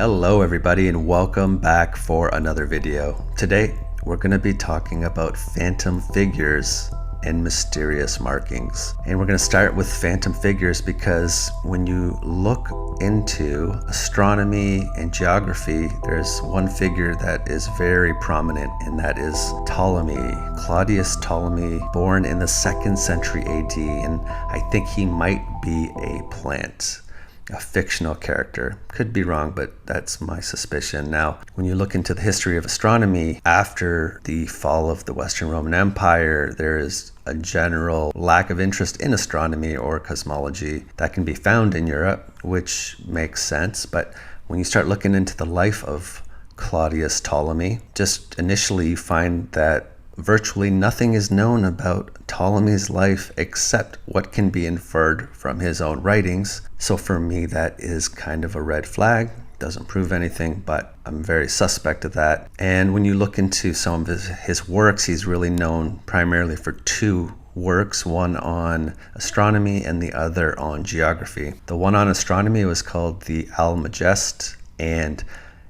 Hello everybody and welcome back for another video. Today we're going to be talking about phantom figures and mysterious markings. And we're going to start with phantom figures because when you look into astronomy and geography, there's one figure that is very prominent, and that is Ptolemy, Claudius Ptolemy, born in the 2nd century AD, and I think he might be a plant. A fictional character. Could be wrong, but that's my suspicion. Now, when you look into the history of astronomy, after the fall of the Western Roman Empire, there is a general lack of interest in astronomy or cosmology that can be found in Europe, which makes sense. But when you start looking into the life of Claudius Ptolemy, just initially you find that virtually nothing is known about Ptolemy's life except what can be inferred from his own writings. So for me, that is kind of a red flag. Doesn't prove anything, but I'm very suspect of that. And when you look into some of his works, he's really known primarily for two works, one on astronomy and the other on geography. The one on astronomy was called the Almagest, and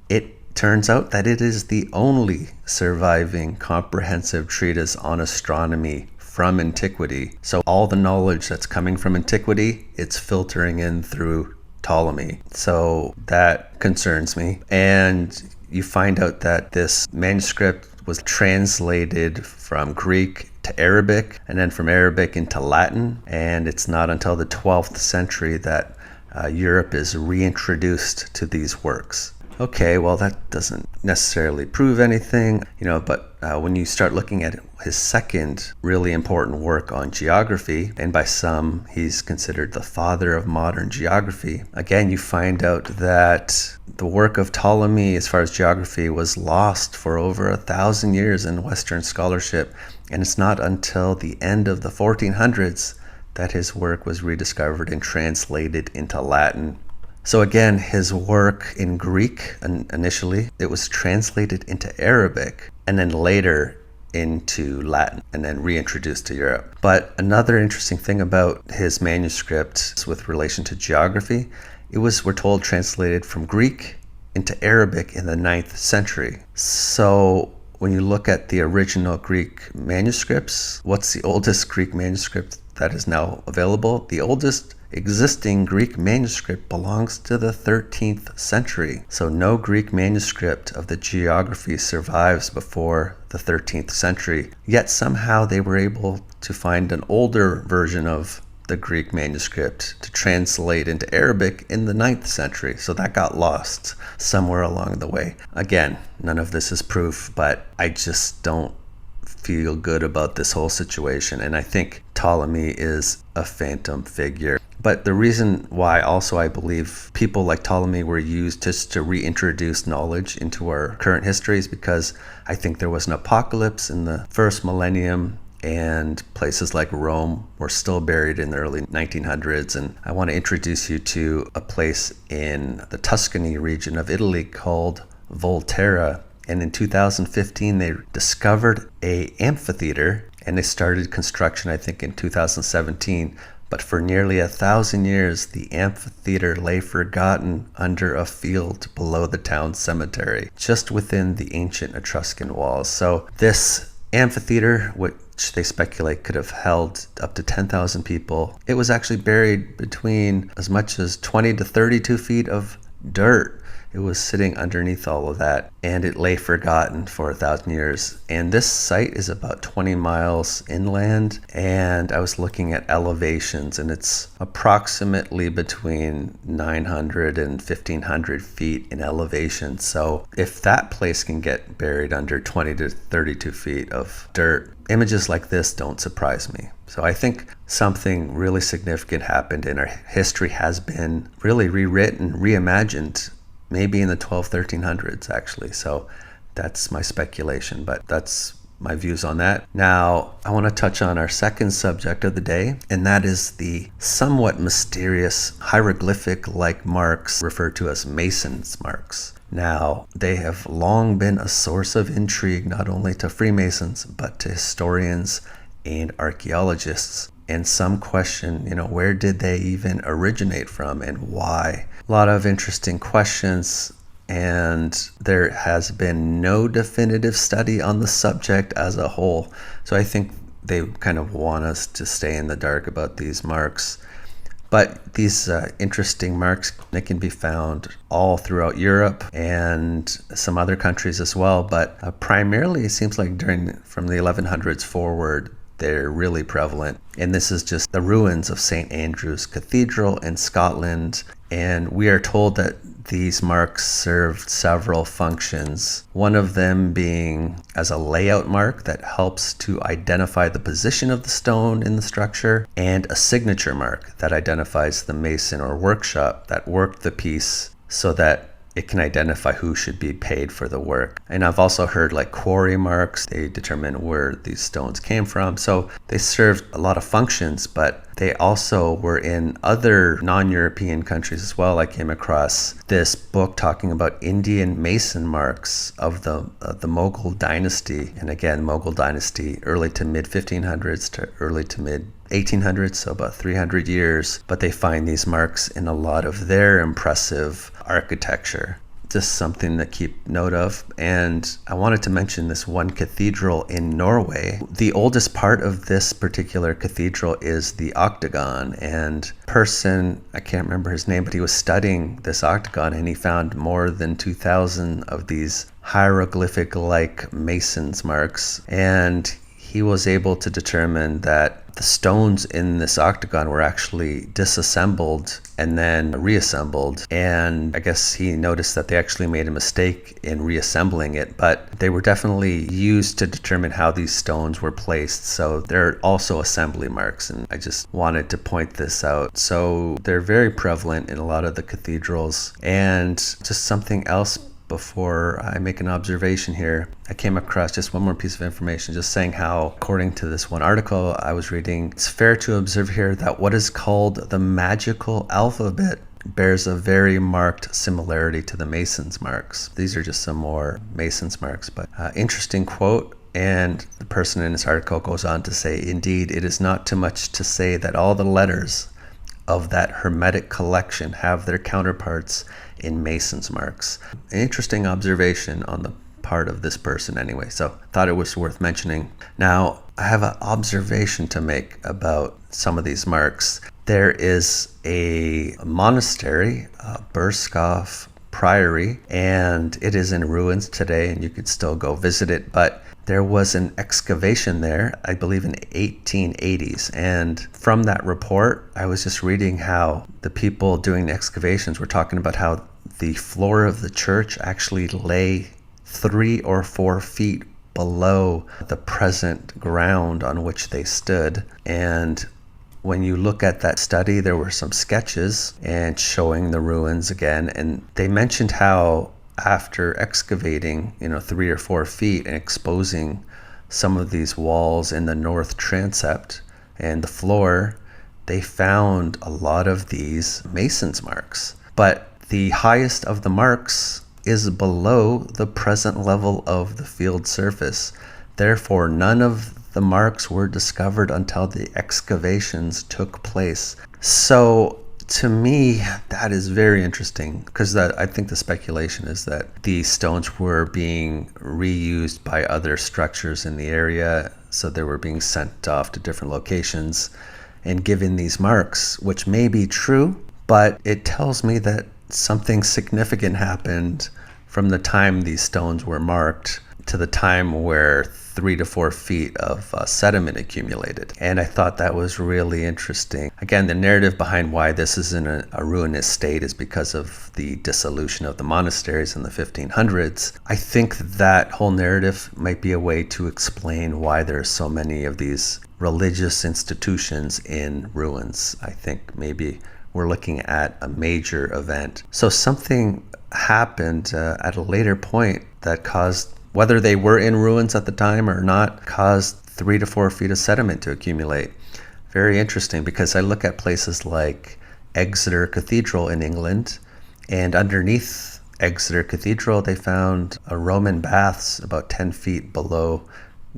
it turns out that it is the only surviving comprehensive treatise on astronomy from antiquity. So all the knowledge that's coming from antiquity, it's filtering in through Ptolemy. So that concerns me. And you find out that this manuscript was translated from Greek to Arabic and then from Arabic into Latin. And it's not until the 12th century that Europe is reintroduced to these works. Okay, well, that doesn't necessarily prove anything, but when you start looking at his second really important work on geography, and by some he's considered the father of modern geography, again, you find out that the work of Ptolemy as far as geography was lost for over 1,000 years in Western scholarship, and it's not until the end of the 1400s that his work was rediscovered and translated into Latin. So again, his work in Greek, initially, it was translated into Arabic and then later into Latin and then reintroduced to Europe. But another interesting thing about his manuscript with relation to geography, it was, we're told, translated from Greek into Arabic in the 9th century. So when you look at the original Greek manuscripts, what's the oldest Greek manuscript that is now available? The oldest existing Greek manuscript belongs to the 13th century. So no Greek manuscript of the geography survives before the 13th century. Yet somehow they were able to find an older version of the Greek manuscript to translate into Arabic in the 9th century. So that got lost somewhere along the way. Again, none of this is proof, but I just don't feel good about this whole situation. And I think Ptolemy is a phantom figure. But the reason why also I believe people like Ptolemy were used just to reintroduce knowledge into our current history is because I think there was an apocalypse in the first millennium, and places like Rome were still buried in the early 1900s. And I want to introduce you to a place in the Tuscany region of Italy called Volterra. And in 2015, they discovered an amphitheater, and they started construction, I think, in 2017. But for nearly 1,000 years, the amphitheater lay forgotten under a field below the town cemetery, just within the ancient Etruscan walls. So this amphitheater, which they speculate could have held up to 10,000 people, it was actually buried between as much as 20 to 32 feet of dirt. It was sitting underneath all of that, and it lay forgotten for 1,000 years. And this site is about 20 miles inland, and I was looking at elevations, and it's approximately between 900 and 1,500 feet in elevation. So if that place can get buried under 20 to 32 feet of dirt, images like this don't surprise me. So I think something really significant happened, and our history has been really rewritten, reimagined, maybe in the 1300s actually. So that's my speculation, but that's my views on that. Now, I want to touch on our second subject of the day, and that is the somewhat mysterious hieroglyphic-like marks referred to as Mason's marks. Now, they have long been a source of intrigue not only to Freemasons, but to historians and archaeologists. And some question, where did they even originate from and why? A lot of interesting questions and there has been no definitive study on the subject as a whole. So I think they kind of want us to stay in the dark about these marks. But these interesting marks, they can be found all throughout Europe and some other countries as well. But primarily, it seems like from the 1100s forward, they're really prevalent. And this is just the ruins of St. Andrew's Cathedral in Scotland. And we are told that these marks served several functions, one of them being as a layout mark that helps to identify the position of the stone in the structure, and a signature mark that identifies the mason or workshop that worked the piece so that it can identify who should be paid for the work. And I've also heard like quarry marks, they determine where these stones came from. So they served a lot of functions, but they also were in other non-European countries as well. I came across this book talking about Indian mason marks of the Mughal dynasty. And again, Mughal dynasty, early to mid 1500s to early to mid 1800s, so about 300 years. But they find these marks in a lot of their impressive architecture. Just something to keep note of. And I wanted to mention this one cathedral in Norway. The oldest part of this particular cathedral is the octagon, and person, I can't remember his name, but he was studying this octagon and he found more than 2,000 of these hieroglyphic-like mason's marks, and he was able to determine that the stones in this octagon were actually disassembled and then reassembled. And I guess he noticed that they actually made a mistake in reassembling it, but they were definitely used to determine how these stones were placed. So they're also assembly marks, and I just wanted to point this out. So they're very prevalent in a lot of the cathedrals. And just something else before I make an observation here, I came across just one more piece of information, just saying how, according to this one article I was reading, it's fair to observe here that what is called the magical alphabet bears a very marked similarity to the Mason's marks. These are just some more Mason's marks, but interesting quote. And the person in this article goes on to say, indeed, it is not too much to say that all the letters of that hermetic collection have their counterparts in Mason's marks. An interesting observation on the part of this person anyway, so thought it was worth mentioning. Now, I have an observation to make about some of these marks. There is a monastery, Burskov Priory, and it is in ruins today, and you could still go visit it, but there was an excavation there, I believe in the 1880s. And from that report, I was just reading how the people doing the excavations were talking about how the floor of the church actually lay 3 or 4 feet below the present ground on which they stood. And when you look at that study, there were some sketches and showing the ruins again. And they mentioned how after excavating, 3 or 4 feet and exposing some of these walls in the north transept and the floor, they found a lot of these mason's marks. But the highest of the marks is below the present level of the field surface. Therefore, none of the marks were discovered until the excavations took place. So to me, that is very interesting, because I think the speculation is that these stones were being reused by other structures in the area, so they were being sent off to different locations and given these marks, which may be true, but it tells me that something significant happened from the time these stones were marked to the time where 3 to 4 feet of sediment accumulated. And I thought that was really interesting. Again, the narrative behind why this is in a ruinous state is because of the dissolution of the monasteries in the 1500s. I think that whole narrative might be a way to explain why there's so many of these religious institutions in ruins. I think maybe we're looking at a major event. So something happened at a later point that caused, whether they were in ruins at the time or not, caused 3 to 4 feet of sediment to accumulate. Very interesting, because I look at places like Exeter Cathedral in England, and underneath Exeter Cathedral they found a Roman baths about 10 feet below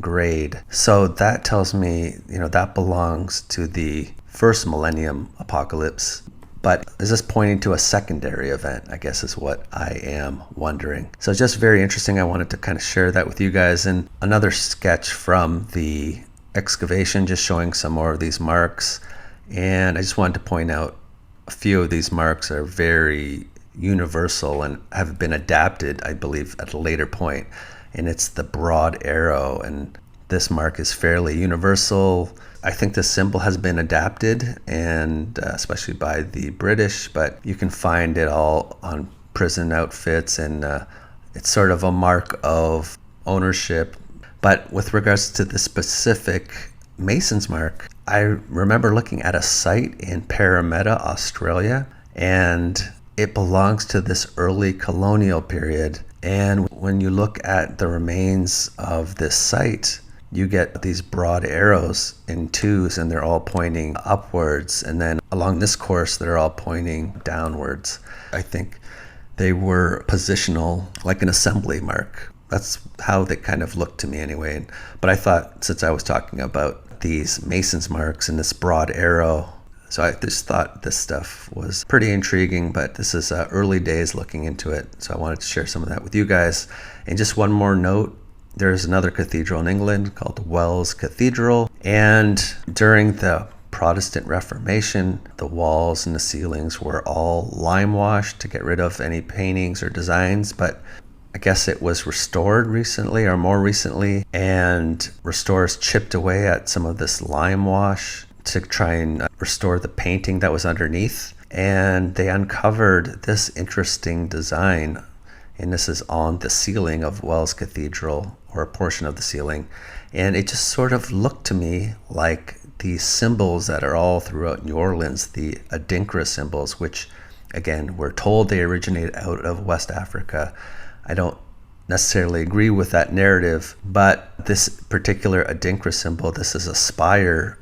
grade. So that tells me, that belongs to the first millennium apocalypse. But is this pointing to a secondary event, I guess is what I am wondering. So just very interesting. I wanted to kind of share that with you guys. And another sketch from the excavation, just showing some more of these marks. And I just wanted to point out a few of these marks are very universal and have been adapted, I believe, at a later point. And it's the broad arrow, and this mark is fairly universal. I think the symbol has been adapted, and especially by the British, but you can find it all on prison outfits, and it's sort of a mark of ownership. But with regards to the specific Mason's mark, I remember looking at a site in Parramatta, Australia, and it belongs to this early colonial period. And when you look at the remains of this site, you get these broad arrows in twos, and they're all pointing upwards. And then along this course, they're all pointing downwards. I think they were positional, like an assembly mark. That's how they kind of looked to me anyway. But I thought, since I was talking about these Mason's marks and this broad arrow, so I just thought this stuff was pretty intriguing, but this is early days looking into it. So I wanted to share some of that with you guys. And just one more note, there's another cathedral in England called Wells Cathedral. And during the Protestant Reformation, the walls and the ceilings were all lime washed to get rid of any paintings or designs. But I guess it was restored recently, or more recently, and restorers chipped away at some of this lime wash to try and restore the painting that was underneath. And they uncovered this interesting design, and this is on the ceiling of Wells Cathedral, or a portion of the ceiling. And it just sort of looked to me like these symbols that are all throughout New Orleans, the Adinkra symbols, which again, we're told they originated out of West Africa. I don't necessarily agree with that narrative, but this particular Adinkra symbol, this is a spire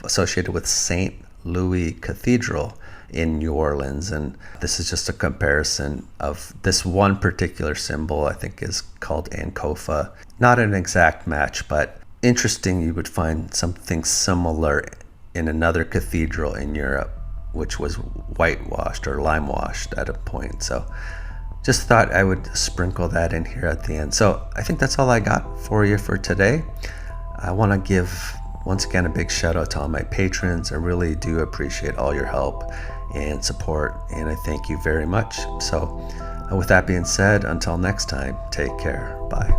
associated with St. Louis Cathedral in New Orleans. And this is just a comparison of this one particular symbol, I think is called Ankofa. Not an exact match, but interesting. You would find something similar in another cathedral in Europe, which was whitewashed or lime washed at a point. So just thought I would sprinkle that in here at the end. So I think that's all I got for you for today. I want to give, once again, a big shout out to all my patrons. I really do appreciate all your help and support, and I thank you very much. So with that being said, until next time, take care. Bye.